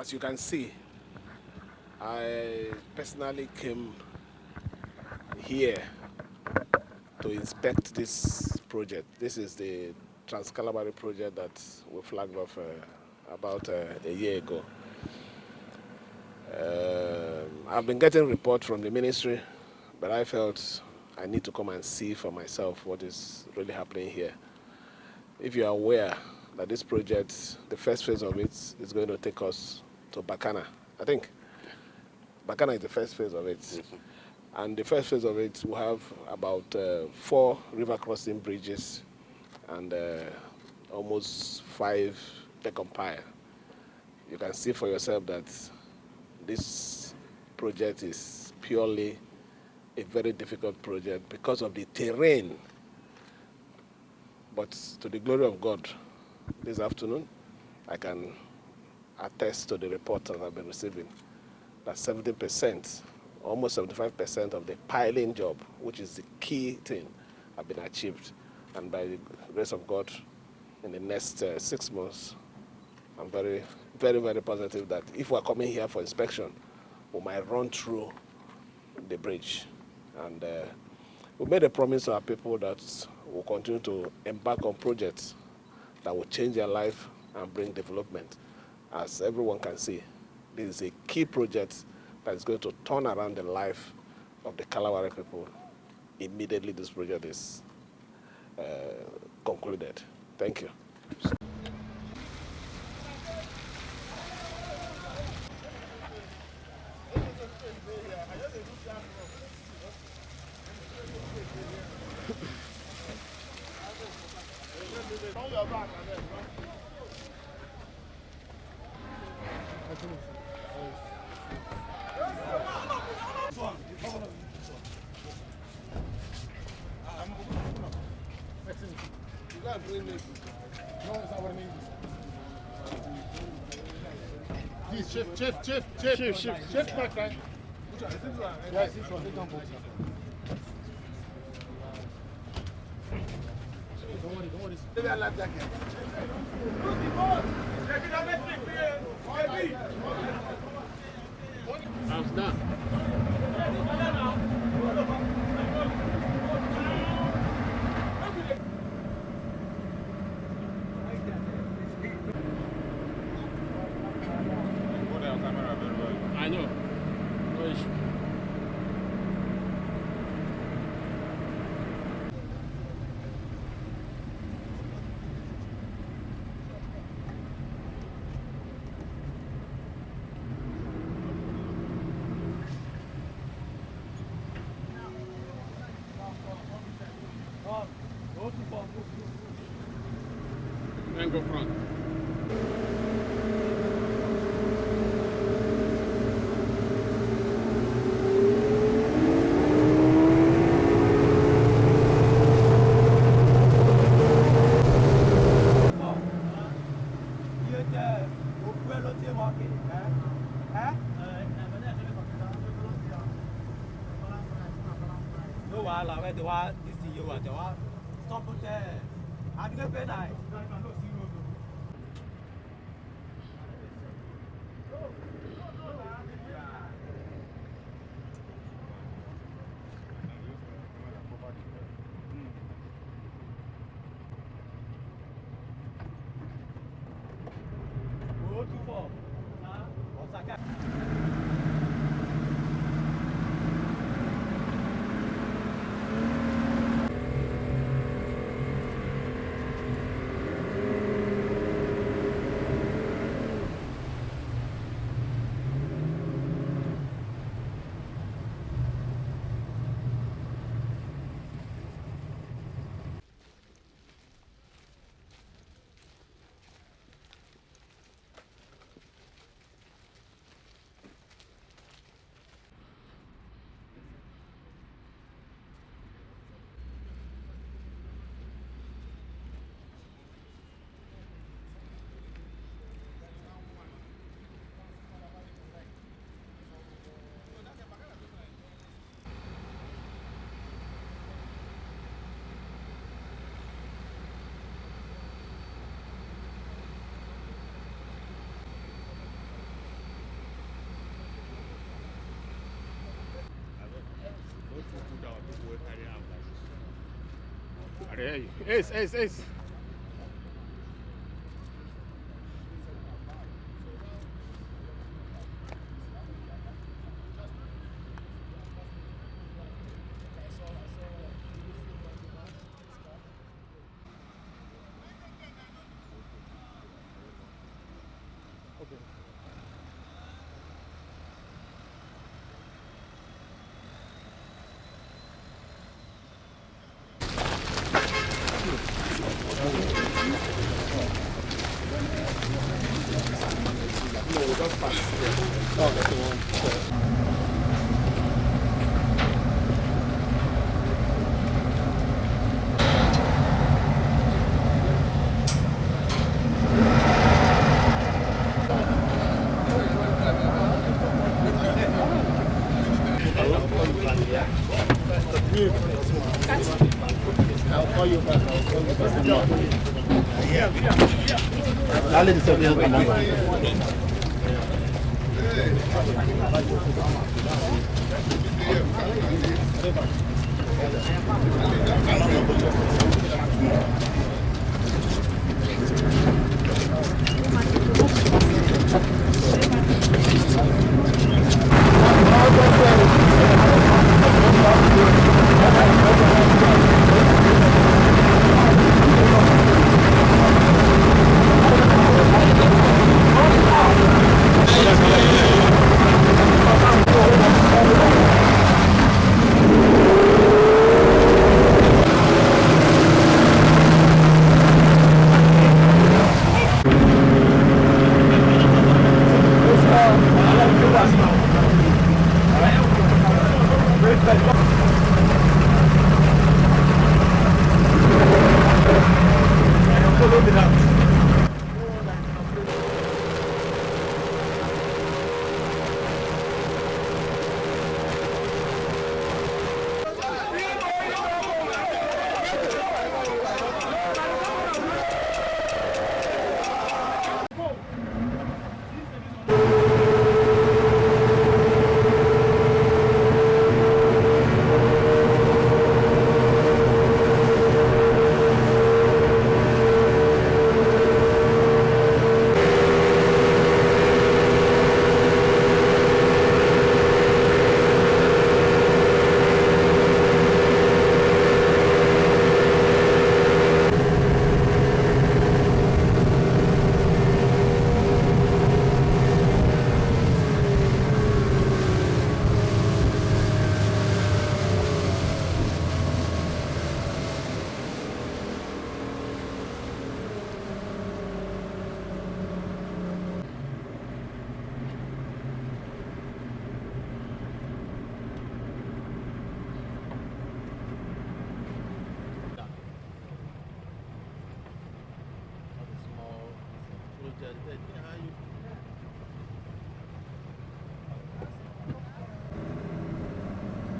As you can see, I personally came here to inspect this project. This is the Trans-Kalabari project that we flagged off about a year ago. I've been getting reports from the ministry, but I felt I need to come and see for myself what is really happening here. If you are aware that this project, the first phase of it is going to take us to Bakana. I think Bakana is the first phase of it. And the first phase of it will have about 4 river crossing bridges and almost 5 decompile. You can see for yourself that this project is purely a very difficult project because of the terrain. But to the glory of God, this afternoon, I can attest to the report that I've been receiving that 70%, almost 75% of the piling job, which is the key thing, have been achieved. And by the grace of God, in the next 6 months, I'm very, very, very positive that if we're coming here for inspection, we might run through the bridge. And we made a promise to our people that we'll continue to embark on projects that will change their life and bring development. As everyone can see, this is a key project that is going to turn around the life of the Kalabari people immediately this project is concluded. Thank you. Shift back, right? Yes, this one. Don't worry. How's that? I know. No issue. Then go front. I hear you. Ace. I'll call you back. Dale, dice bien, como. Small project. You know how you